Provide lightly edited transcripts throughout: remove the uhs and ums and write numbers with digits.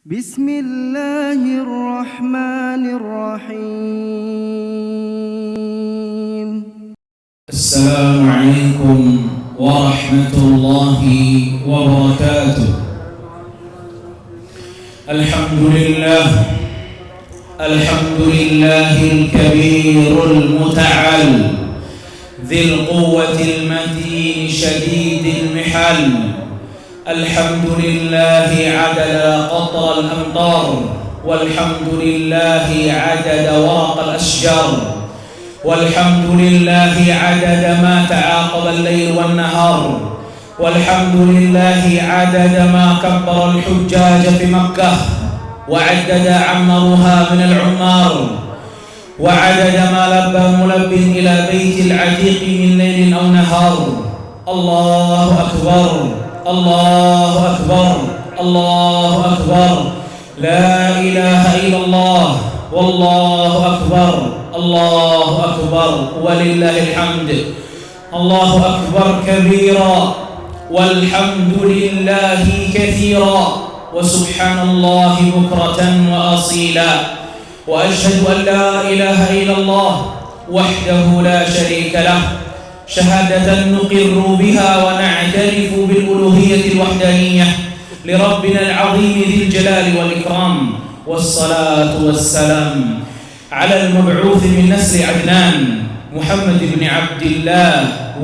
Bismillahirrahmanirrahim. Assalamualaikum warahmatullahi wabarakatuh. Alhamdulillahil kabirul muta'al dzil quwwatil matin syadidil mihal. Alhamdulillahi 'adada qatral amtar walhamdulillahi 'adada waraqal ashjar walhamdulillahi 'adada ma ta'aqaba al-lail wan nahar walhamdulillahi 'adada ma kabbara al-hujjaj fi Makkah wa 'addada 'ammaruha min al-'ummar wa 'adada ma labba mulabbin ila baitil 'atiq min lailin aw nahar. Allahu akbar, Allahu akbar, Allahu akbar. La ilaha illallah, wallahu akbar, Allahu akbar, walillahil hamd. Allahu akbar kabira, walhamdulillahi kathira, wa subhanallahi bukratan wa asila. Wa ashhadu an la ilaha illallah wahdahu la sharika lah, شهادة نقر بها ونعترف بالألوهية الوحدانية لربنا العظيم ذي الجلال والإكرام. والصلاة والسلام على المبعوث من نسل عدنان محمد بن عبد الله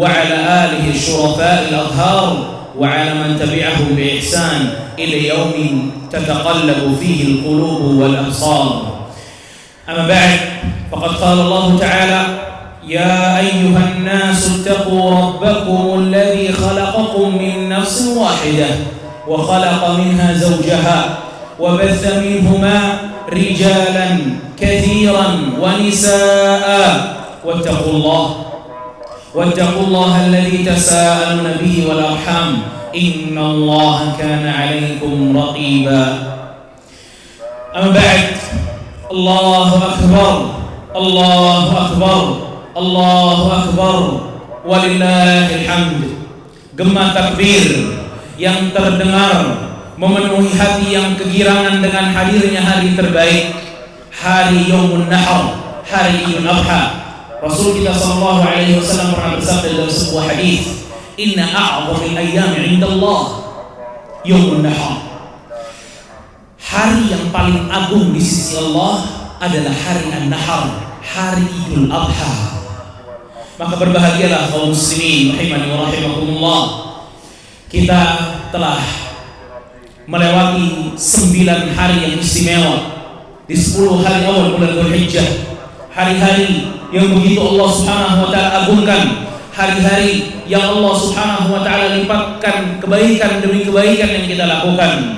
وعلى آله الشرفاء الأطهار وعلى من تبعهم بإحسان إلى يوم تتقلب فيه القلوب والأبصار. أما بعد، فقد قال الله تعالى: يا أيها الناس اتقوا ربكم الذي خلقكم من نفس واحدة وخلق منها زوجها وبث منهما رجالا كثيرا ونساء واتقوا الله الذي تساءلون به والأرحام إن الله كان عليكم رقيبا. أما بعد، الله أكبر، الله أكبر، Allahu akbar, walillahil hamd. Gema takbir yang terdengar memenuhi hati yang kegirangan dengan hadirnya hari terbaik, hari Yaumun Nahar, hari Idul Adha. Rasul kita sallallahu alaihi wasallam pernah bersabda dalam sebuah hadis, "Inna a'zamil ayyami 'indallah Yaumun Nahar." Hari yang paling agung di sisi Allah adalah hari An-Nahar, hari Idul Adha. Maka berbahagialah kaum muslimin rahimani wa rahimakumullah. Kita telah melewati 9 hari yang istimewa di 10 hari awal bulan Dzulhijjah. Hari-hari yang begitu Allah Subhanahu wa taala agungkan, hari-hari yang Allah Subhanahu wa taala lipatkan kebaikan demi kebaikan yang kita lakukan.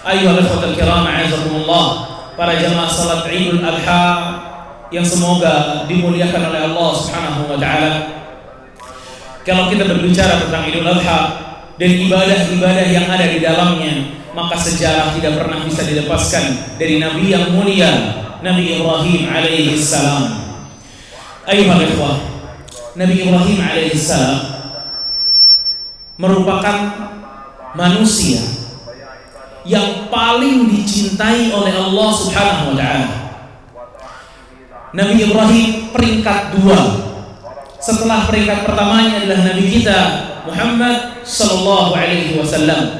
Ayyuhal ikhwatal kiram, a'azakumullah, para jamaah salat Idul Adha yang semoga dimuliakan oleh Allah Subhanahu wa taala. Kalau kita berbicara tentang Idul Adha dan ibadah-ibadah yang ada di dalamnya, maka sejarah tidak pernah bisa dilepaskan dari Nabi yang mulia, Nabi Ibrahim alaihi salam. Ayuhal ikhwah, Nabi Ibrahim alaihi salam merupakan manusia yang paling dicintai oleh Allah Subhanahu wa taala. Nabi Ibrahim peringkat 2. Setelah peringkat pertamanya adalah Nabi kita Muhammad sallallahu alaihi wasallam.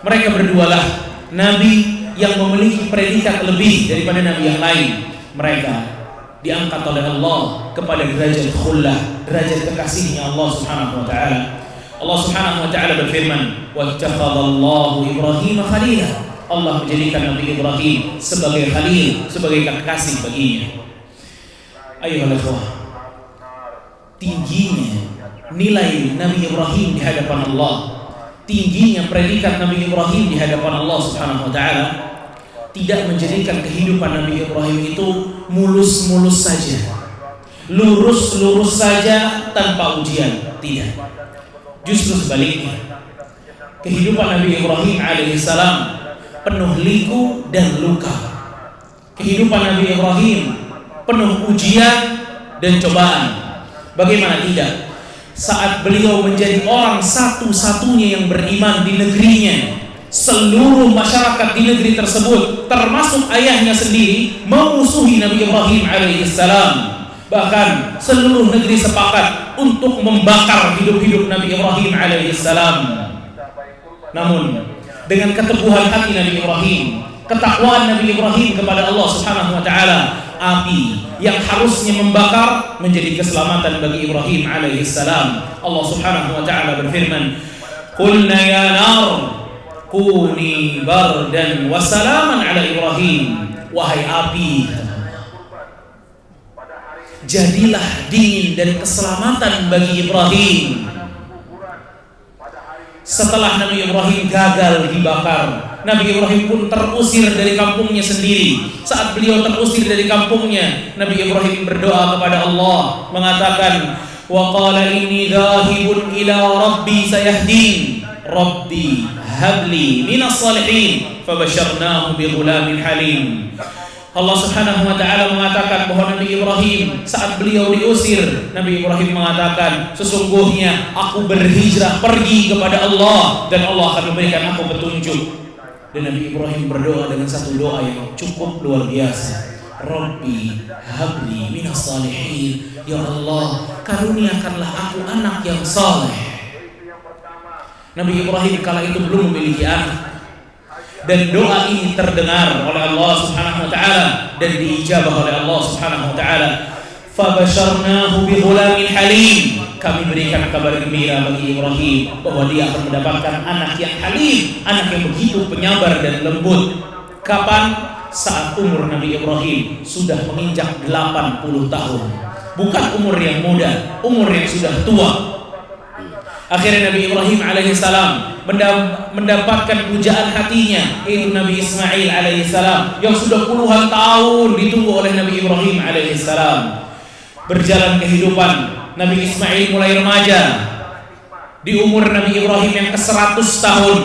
Mereka berdualah nabi yang memiliki predikat lebih daripada nabi yang lain. Mereka diangkat oleh Allah kepada derajat khullah, derajat kekasihnya Allah Subhanahu wa taala. Allah Subhanahu wa taala berfirman, "Wattakhadallahu Ibrahim khalila." Allah menjadikan Nabi Ibrahim sebagai khalil, sebagai kekasih baginya. Ayyuhal ikhwah, tingginya nilai Nabi Ibrahim di hadapan Allah, tingginya predikat Nabi Ibrahim di hadapan Allah Subhanahu wa taala tidak menjadikan kehidupan Nabi Ibrahim itu mulus-mulus saja, lurus-lurus saja tanpa ujian. Tidak. Justru sebaliknya, kehidupan Nabi Ibrahim alaihissalam penuh liku dan luka. Kehidupan Nabi Ibrahim penuh ujian dan cobaan. Bagaimana tidak? Saat beliau menjadi orang satu-satunya yang beriman di negerinya, seluruh masyarakat di negeri tersebut termasuk ayahnya sendiri memusuhi Nabi Ibrahim alaihissalam. Bahkan seluruh negeri sepakat untuk membakar hidup-hidup Nabi Ibrahim alaihissalam. Namun dengan keteguhan hati Nabi Ibrahim, ketakwaan Nabi Ibrahim kepada Allah Subhanahu wa taala, api yang harusnya membakar menjadi keselamatan bagi Ibrahim alaihissalam. Allah Subhanahu wa taala berfirman, "Qulna ya nar kuni bardan wa salaman ala Ibrahim." Wahai api, jadilah dingin dan keselamatan bagi Ibrahim. Setelah Nabi Ibrahim gagal dibakar, Nabi Ibrahim pun terusir dari kampungnya sendiri. Saat beliau terusir dari kampungnya, Nabi Ibrahim berdoa kepada Allah mengatakan, "Wa qala inni dhahibun ila rabbi sayahdin. Rabbi habli minas salihin." Fabasyarnahu bi ghulamin halim. Allah Subhanahu wa taala mengatakan bahwa Nabi Ibrahim saat beliau diusir, Nabi Ibrahim mengatakan, "Sesungguhnya aku berhijrah pergi kepada Allah dan Allah akan memberikan aku petunjuk." Dan Nabi Ibrahim berdoa dengan satu doa yang cukup luar biasa. Rabbi habli minas salihin. Ya Allah, karuniakanlah aku anak yang saleh. Nabi Ibrahim kala itu belum memiliki anak. Dan doa ini terdengar oleh Allah Subhanahu wa taala dan diijabah oleh Allah Subhanahu wa taala. Fabasyarnahu bi ghulamin halim. Kami berikan kabar gembira bagi Ibrahim bahwa dia akan mendapatkan anak yang halim, anak yang begitu penyabar dan lembut. Kapan? Saat umur Nabi Ibrahim sudah menginjak 80 tahun. Bukan umur yang muda, umur yang sudah tua. Akhirnya Nabi Ibrahim alaihissalam mendapatkan pujaan hatinya, yaitu Nabi Ismail alaihissalam yang sudah puluhan tahun ditunggu oleh Nabi Ibrahim alaihissalam. Berjalan kehidupan, Nabi Ismail mulai remaja. Di umur Nabi Ibrahim yang ke-100 tahun,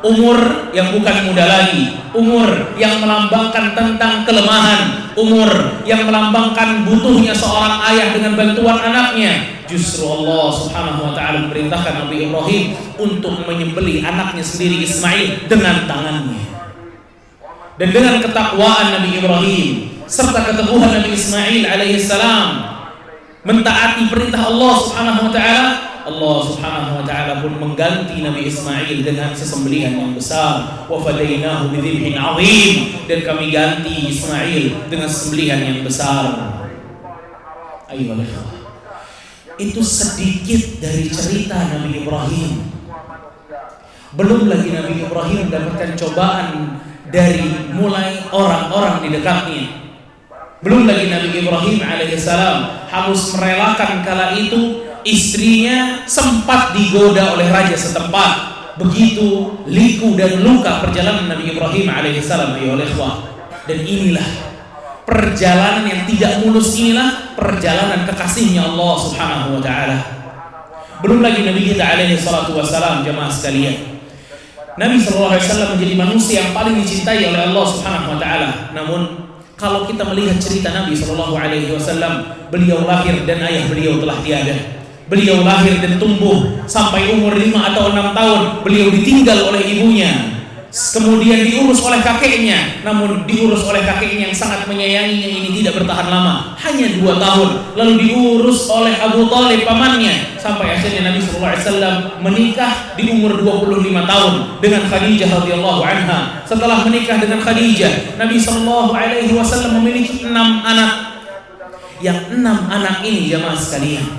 umur yang bukan muda lagi, umur yang melambangkan tentang kelemahan, umur yang melambangkan butuhnya seorang ayah dengan bantuan anaknya. Justru Allah Subhanahu wa taala memerintahkan Nabi Ibrahim untuk menyembelih anaknya sendiri Ismail dengan tangannya. Dan dengan ketakwaan Nabi Ibrahim serta keteguhan Nabi Ismail alaihissalam mentaati perintah Allah Subhanahu wa taala, Allah Subhanahu wa taala pun mengganti Nabi Ismail dengan sesembelihan yang besar. Wa fadainahu bidzibhin 'adzim, dan kami ganti Ismail dengan sembelihan yang besar. Ayo, itu sedikit dari cerita Nabi Ibrahim. Belum lagi Nabi Ibrahim mendapatkan cobaan dari mulai orang-orang di dekatnya. Belum lagi Nabi Ibrahim alaihissalam harus merelakan kala itu istrinya sempat digoda oleh raja setempat. Begitu liku dan luka perjalanan Nabi Ibrahim alaihissalam. Dan inilah perjalanan yang tidak mulus, inilah perjalanan kekasihnya Allah Subhanahu wa taala. Belum lagi Nabi kita alaihi salatu wassalam, jemaah sekalian. Nabi sallallahu alaihi wasallam menjadi manusia yang paling dicintai oleh Allah Subhanahu wa taala. Namun kalau kita melihat cerita Nabi sallallahu alaihi wasallam, beliau lahir dan ayah beliau telah tiada. Beliau lahir dan tumbuh sampai umur 5 atau 6 tahun beliau ditinggal oleh ibunya. Kemudian diurus oleh kakeknya, namun diurus oleh kakeknya yang sangat menyayanginya ini tidak bertahan lama, hanya 2 tahun. Lalu diurus oleh Abu Thalib pamannya, sampai akhirnya Nabi SAW menikah di umur 25 tahun dengan Khadijah radhiyallahu anha. Setelah menikah dengan Khadijah, Nabi SAW memiliki 6 anak. Yang 6 anak ini jamaah sekalian,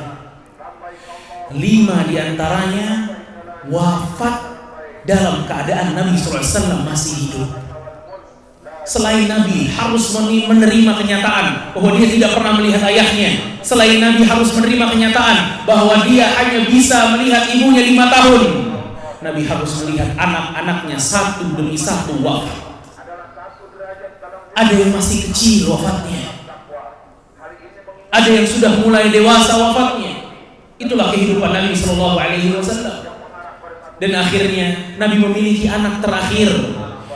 5 diantaranya wafat dalam keadaan Nabi SAW masih hidup. Selain Nabi harus menerima kenyataan bahwa dia tidak pernah melihat ayahnya, selain Nabi harus menerima kenyataan bahwa dia hanya bisa melihat ibunya 5 tahun, Nabi harus melihat anak-anaknya satu demi satu wafat. Ada yang masih kecil wafatnya, ada yang sudah mulai dewasa wafatnya. Itulah kehidupan Nabi SAW. Dan akhirnya Nabi memiliki anak terakhir,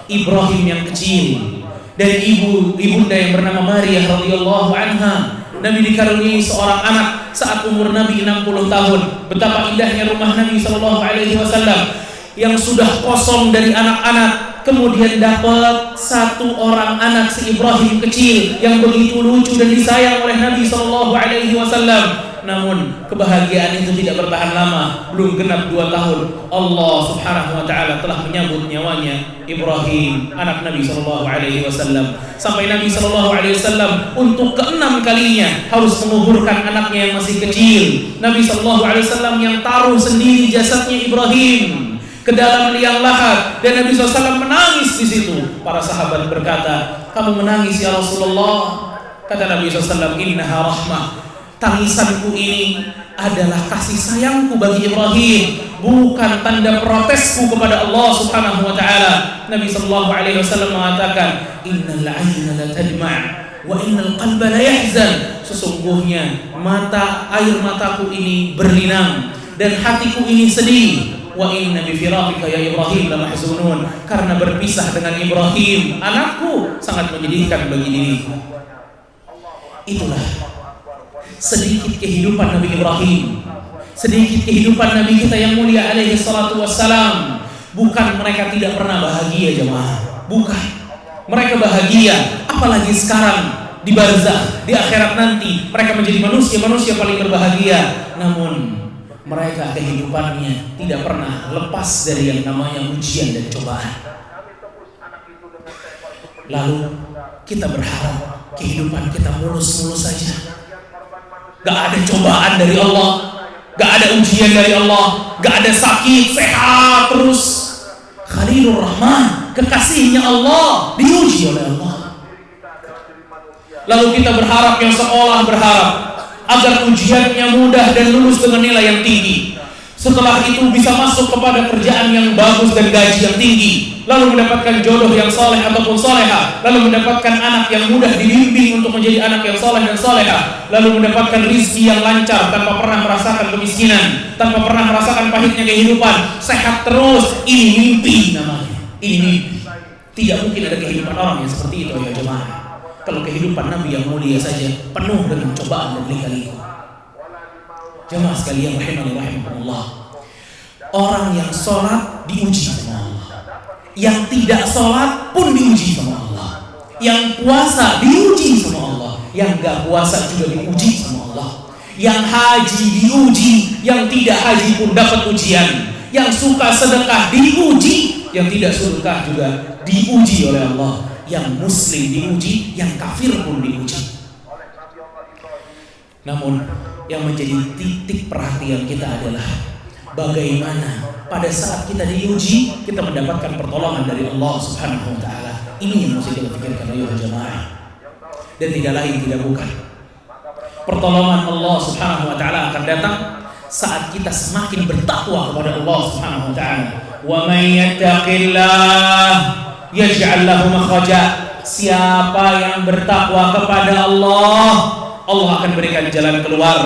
Ibrahim yang kecil, dari ibunda yang bernama Maria radhiyallahu anha. Nabi dikaruniai seorang anak saat umur Nabi 60 tahun. Betapa indahnya rumah Nabi sallallahu alaihi wasallam yang sudah kosong dari anak-anak, kemudian dapat satu orang anak si Ibrahim kecil yang begitu lucu dan disayang oleh Nabi SAW. Namun kebahagiaan itu tidak bertahan lama. Belum genap 2 tahun, Allah Subhanahu wa taala telah menyambut nyawanya Ibrahim, anak Nabi SAW. Sampai Nabi SAW untuk ke-6 kalinya harus menguburkan anaknya yang masih kecil. Nabi SAW yang taruh sendiri jasadnya Ibrahim ke dalam liang lahat, dan Nabi SAW menangis di situ. Para sahabat berkata, "Kamu menangis ya Rasulullah?" Kata Nabi SAW, "Innaha rahmah." Tangisanku ini adalah kasih sayangku bagi Ibrahim, bukan tanda protesku kepada Allah Subhanahu wa taala. Nabi sallallahu alaihi wasallam mengatakan, "Innal 'aina la tadma' wa innal qalba la yahzan." Sesungguhnya air mataku ini berlinang dan hatiku ini sedih. Wa inna bi firaqika ya Ibrahim la mahzunun. Karena berpisah dengan Ibrahim, anakku, sangat menyedihkan bagi diriku. Itulah sedikit kehidupan Nabi Ibrahim, sedikit kehidupan Nabi kita yang mulia alaihi salatu wassalam. Bukan mereka tidak pernah bahagia jemaah, bukan. Mereka bahagia, apalagi sekarang di barzakh, di akhirat nanti mereka menjadi manusia paling berbahagia. Namun mereka kehidupannya tidak pernah lepas dari yang namanya ujian dan cobaan. Lalu kita berharap kehidupan kita mulus-mulus saja. Gak ada cobaan dari Allah, gak ada ujian dari Allah, gak ada sakit, sehat terus. Khalilur Rahman, kekasihnya Allah, diuji oleh Allah. Lalu kita berharap, yang sekolah berharap agar ujiannya mudah dan lulus dengan nilai yang tinggi. Setelah itu bisa masuk kepada kerjaan yang bagus dan gaji yang tinggi, lalu mendapatkan jodoh yang soleh ataupun soleha, lalu mendapatkan anak yang mudah dibimbing untuk menjadi anak yang soleh dan soleha, lalu mendapatkan rizki yang lancar tanpa pernah merasakan kemiskinan, tanpa pernah merasakan pahitnya kehidupan, sehat terus. Ini mimpi namanya, ini mimpi. Tidak mungkin ada kehidupan orang yang seperti itu ya jemaah. Kalau kehidupan Nabi yang mulia saja penuh dengan cobaan dan lika-liku. Jemaah sekalian rahimahullah, orang yang sholat diuji sama Allah, yang tidak sholat pun diuji sama Allah, yang puasa diuji sama Allah, yang gak puasa juga diuji sama Allah, yang haji diuji, yang tidak haji pun dapat ujian, yang suka sedekah diuji, yang tidak sedekah juga diuji oleh Allah, yang muslim diuji, yang kafir pun diuji. Namun yang menjadi titik perhatian kita adalah bagaimana pada saat kita diuji kita mendapatkan pertolongan dari Allah Subhanahu wa taala. Ini yang mesti kita pikirkan ayuhal jamaah. Dan tidak lain tidak bukan, pertolongan Allah Subhanahu wa taala akan datang saat kita semakin bertakwa kepada Allah Subhanahu wa taala. Wa may yattaqillah yaj'al lahu makhraja. Siapa yang bertakwa kepada Allah, Allah akan berikan jalan keluar.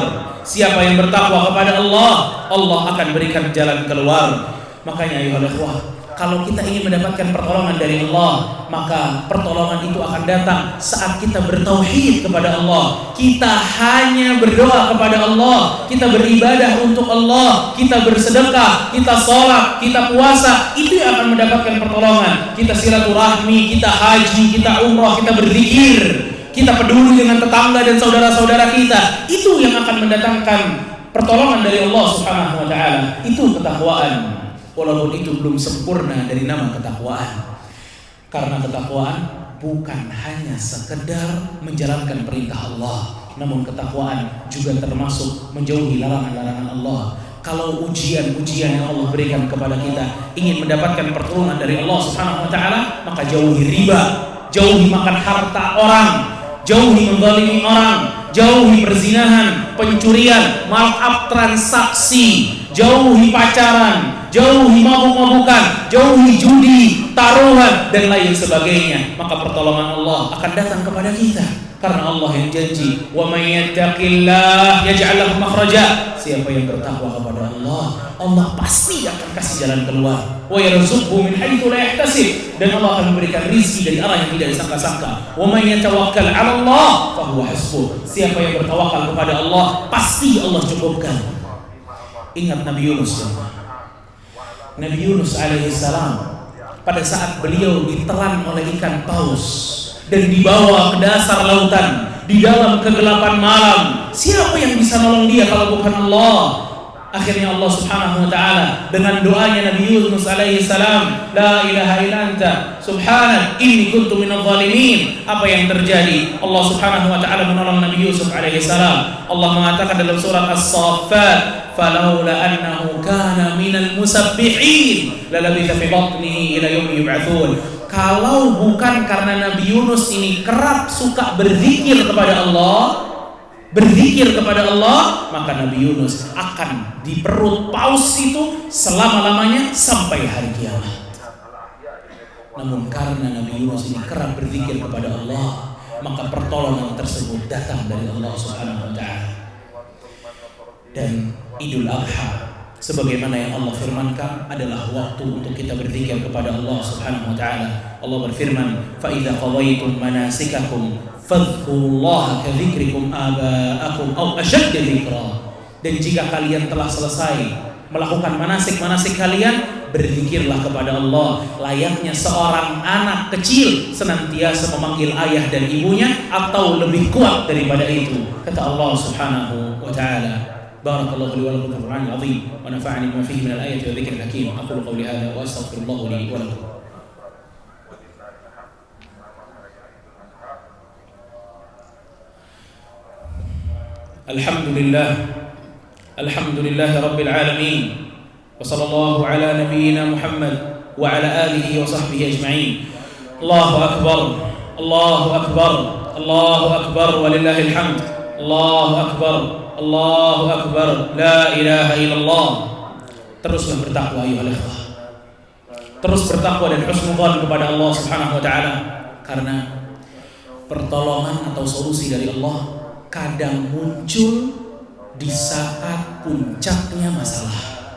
Siapa yang bertakwa kepada Allah, Allah akan berikan jalan keluar. Makanya ayuhal ikhwah, kalau kita ingin mendapatkan pertolongan dari Allah, maka pertolongan itu akan datang saat kita bertauhid kepada Allah. Kita hanya berdoa kepada Allah, kita beribadah untuk Allah, kita bersedekah, kita sholat, kita puasa, itu yang akan mendapatkan pertolongan. Kita silaturahmi, kita haji, kita umrah, kita berzikir, kita peduli dengan tetangga dan saudara-saudara kita, itu yang akan mendatangkan pertolongan dari Allah Subhanahu wa taala. Itu ketakwaan. Walaupun itu belum sempurna dari nama ketakwaan. Karena ketakwaan bukan hanya sekedar menjalankan perintah Allah, namun ketakwaan juga termasuk menjauhi larangan-larangan Allah. Kalau ujian-ujian yang Allah berikan kepada kita ingin mendapatkan pertolongan dari Allah Subhanahu wa taala, maka jauhi riba, jauhi makan harta orang, jauhi menzalimi orang, jauhi perzinahan, pencurian, markup transaksi, jauhi pacaran, jauhi mabuk-mabukan, jauhi judi, taruhan dan lain sebagainya. Maka pertolongan Allah akan datang kepada kita. Karena Allah yang janji, "Wa may yattaqillah yaj'al lahu makhraja." Siapa yang bertakwa kepada Allah, Allah pasti akan kasih jalan keluar. Wa yarzuqhu min haitsu la yahtasib, dan Allah akan memberikan rezeki dari arah yang tidak disangka-sangka. Wa may yatawakkal 'ala Allah fa huwa hasbuh. Siapa yang bertawakal kepada Allah, pasti Allah cukupkan. Ingat Nabi Yunus. Nabi Yunus alaihissalam pada saat beliau ditelan oleh ikan paus dan dibawa ke dasar lautan di dalam kegelapan malam, siapa yang bisa nolong dia kalau bukan Allah? Akhirnya Allah Subhanahu wa taala dengan doanya Nabi Yunus alaihi salam, la ilaha illa anta subhanak inni kuntu minadh dhalimin. Apa yang terjadi? Allah Subhanahu wa taala menolong Nabi Yusuf alaihi salam. Allah mengatakan dalam surat As-Saffat, falaula annahu kana minal musabbihin lalabitha fi batnihi ila yaumi yub'atsun. Kalau bukan karena Nabi Yunus ini kerap suka berzikir kepada Allah, maka Nabi Yunus akan di perut paus itu selama-lamanya sampai hari kiamat. Namun karena Nabi Yunus ini kerap berzikir kepada Allah, maka pertolongan tersebut datang dari Allah Subhanahu wa taala. Dan Idul Adha sebagaimana yang Allah firmankan adalah waktu untuk kita berzikir kepada Allah Subhanahu wa taala. Allah berfirman, "Fa idza qadaytum manasikakum fadhkurullaha kadzikrikum aba'akum aw ashadda dzikra." Dan jika kalian telah selesai melakukan manasik-manasik kalian, berzikirlah kepada Allah layaknya seorang anak kecil senantiasa memanggil ayah dan ibunya atau lebih kuat daripada itu, kata Allah Subhanahu wa taala. Barakallahu li wa lakum fil Qur'anil 'azim wa nafa'ani bima fihi minal ayati wa dzikril hakim. Aqulu qawli hadha wa astaghfirullah li wa lakum. Alhamdulillah rabbil alamin. Wa sallallahu ala nabiyyina Muhammad wa ala alihi wa sahbihi ajma'in. Allahu akbar. Allahu akbar. Allahu akbar walillahil hamd. Allahu akbar. Allahu akbar, la ilaha illallah. Teruslah bertakwa ayuhal ikhwah. Terus bertakwa dan husnudzan kepada Allah Subhanahu wa taala, karena pertolongan atau solusi dari Allah kadang muncul di saat puncaknya masalah.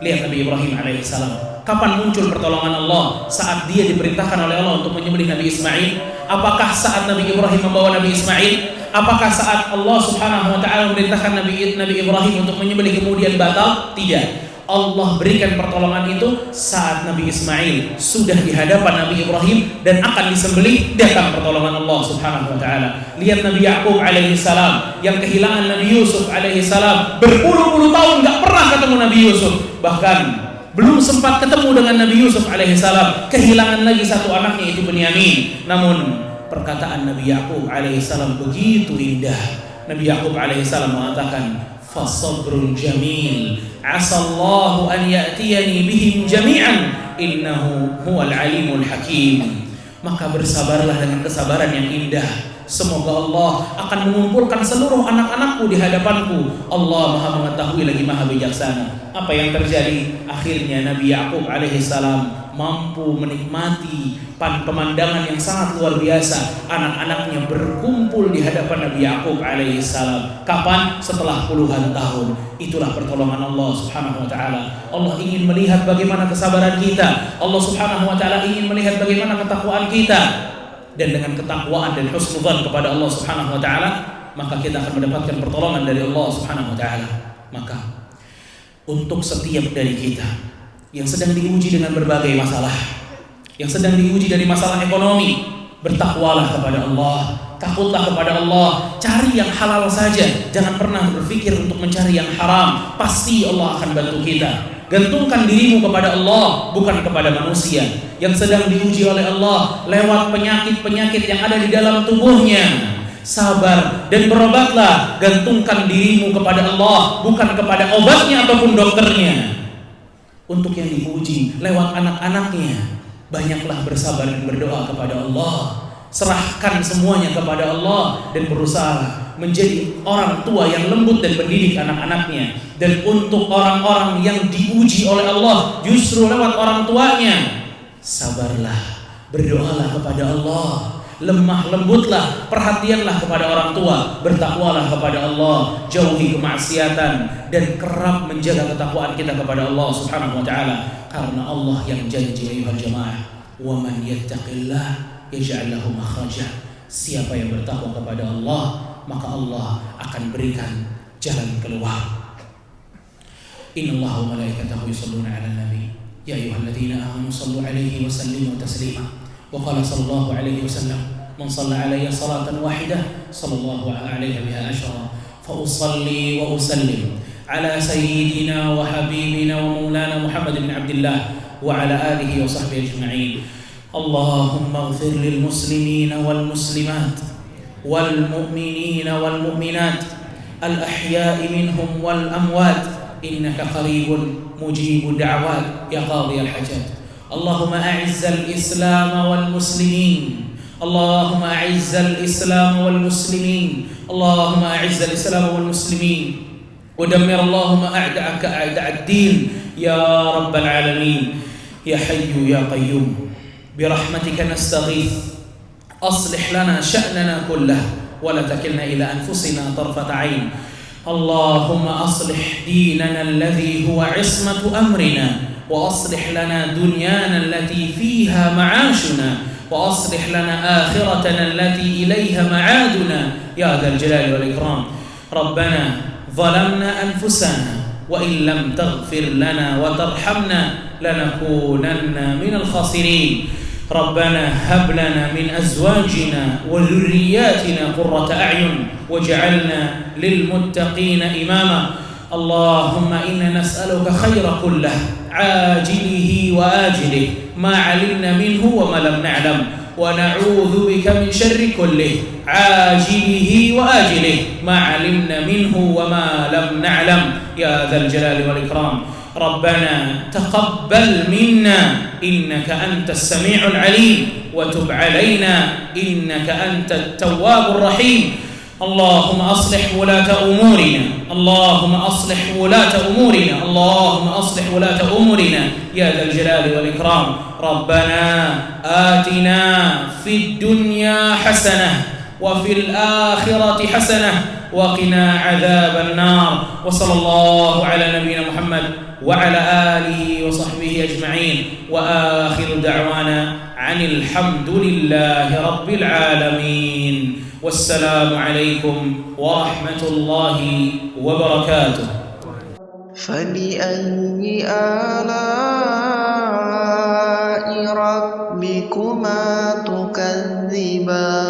Lihat Nabi Ibrahim alaihissalam, kapan muncul pertolongan Allah? Saat dia diperintahkan oleh Allah untuk menyembelih Nabi Ismail. Apakah saat Nabi Ibrahim membawa Nabi Ismail? Apakah saat Allah Subhanahu wa taala memerintahkan Nabi Ibrahim untuk menyembelih kemudian batal? Tidak. Allah berikan pertolongan itu saat Nabi Ismail sudah di hadapan Nabi Ibrahim dan akan disembelih, datang pertolongan Allah Subhanahu wa taala. Lihat Nabi Yakub alaihi salam yang kehilangan Nabi Yusuf alaihi salam, berpuluh-puluh tahun enggak pernah ketemu Nabi Yusuf. Bahkan belum sempat ketemu dengan Nabi Yusuf alaihi salam, kehilangan lagi satu anaknya, itu Bunyamin. Namun perkataan Nabi Yakub alaihissalam begitu indah. Nabi Yakub alaihissalam mengatakan, "Fasabrun jamil, asallahu an ya'tiyani bihim jami'an, innahu huwal alimul hakim." Maka bersabarlah dengan kesabaran yang indah. Semoga Allah akan mengumpulkan seluruh anak-anakku di hadapanku. Allah Maha mengetahui lagi Maha bijaksana. Apa yang terjadi? Akhirnya Nabi Yakub alaihissalam mampu menikmati pemandangan yang sangat luar biasa. Anak-anaknya berkumpul di hadapan Nabi Yakub alaihissalam. Kapan? Setelah puluhan tahun. Itulah pertolongan Allah Subhanahu wa taala. Allah ingin melihat bagaimana kesabaran kita. Allah Subhanahu wa taala ingin melihat bagaimana ketakwaan kita. Dan dengan ketakwaan dan husnudzan kepada Allah Subhanahu wa taala, maka kita akan mendapatkan pertolongan dari Allah Subhanahu wa taala. Maka untuk setiap dari kita yang sedang diuji dengan berbagai masalah, yang sedang diuji dari masalah ekonomi, bertakwalah kepada Allah, takutlah kepada Allah, cari yang halal saja, jangan pernah berpikir untuk mencari yang haram. Pasti Allah akan bantu kita. Gantungkan dirimu kepada Allah, bukan kepada manusia yang sedang diuji oleh Allah lewat penyakit-penyakit yang ada di dalam tubuhnya. Sabar dan berobatlah. Gantungkan dirimu kepada Allah, bukan kepada obatnya ataupun dokternya. Untuk yang diuji lewat anak-anaknya, banyaklah bersabar dan berdoa kepada Allah. Serahkan semuanya kepada Allah dan berusaha menjadi orang tua yang lembut dan mendidik anak-anaknya. Dan untuk orang-orang yang diuji oleh Allah justru lewat orang tuanya, sabarlah, berdoalah kepada Allah, lemah lembutlah, perhatianlah kepada orang tua, bertakwalah kepada Allah, jauhi kemaksiatan dan kerap menjaga ketakwaan kita kepada Allah Subhanahu wa taala, karena Allah yang janji ayuhal jamaah, wa man yattaqillah yaj'al lahu makhraja. Siapa yang bertakwa kepada Allah, maka Allah akan berikan jalan keluar. Innallaha wa malaikatahu yusholluna 'alan nabi يا أيها الذين آمنوا صلوا عليه وسلموا تسليما. وقال صلى الله عليه وسلم: من صلى علي صلاة واحدة صلى الله عليه بها أشرا. فأصلي وأسلم على سيدنا وحبيبنا ومولانا محمد بن عبد الله وعلى آله وصحبه أجمعين. اللهم اغفر للمسلمين والمسلمات والمؤمنين والمؤمنات الأحياء منهم والأموات إنك قريب مجيب الدعوات يا قاضي الحاجات. اللهم أعز الإسلام والمسلمين، اللهم أعز الإسلام والمسلمين، اللهم أعز الإسلام والمسلمين، ودمر اللهم أعداءك أعداء الدين يا رب العالمين. يا حي يا قيوم برحمتك نستغيث، أصلح لنا شأننا كله ولا تكلنا إلى أنفسنا طرفة عين. اللهم أصلح ديننا الذي هو عصمة أمرنا، وأصلح لنا دنيانا التي فيها معاشنا، وأصلح لنا آخرتنا التي إليها معادنا يا ذا الجلال والإكرام. ربنا ظلمنا أنفسنا وإن لم تغفر لنا وترحمنا لنكونن من الخاسرين. ربنا هب لنا من أزواجنا وذرياتنا قرة أعين واجعلنا للمتقين إماما. اللهم إنا نسألك خير كله عاجله وآجله ما علمنا منه وما لم نعلم، ونعوذ بك من شر كله عاجله وآجله ما علمنا منه وما لم نعلم يا ذا الجلال والإكرام. ربنا تقبل منا إنك أنت السميع العليم، وتب علينا إنك أنت التواب الرحيم. اللهم أصلح ولاة أمورنا، اللهم أصلح ولاة أمورنا، اللهم أصلح ولاة أمورنا يا ذا الجلال والإكرام. ربنا آتنا في الدنيا حسنة وفي الآخرة حسنة وقنا عذاب النار. وصلى الله على نبينا محمد وعلى آله وصحبه أجمعين، وآخر دعوانا عن الحمد لله رب العالمين. والسلام عليكم ورحمة الله وبركاته. فبأي آلاء ربكما تكذبان؟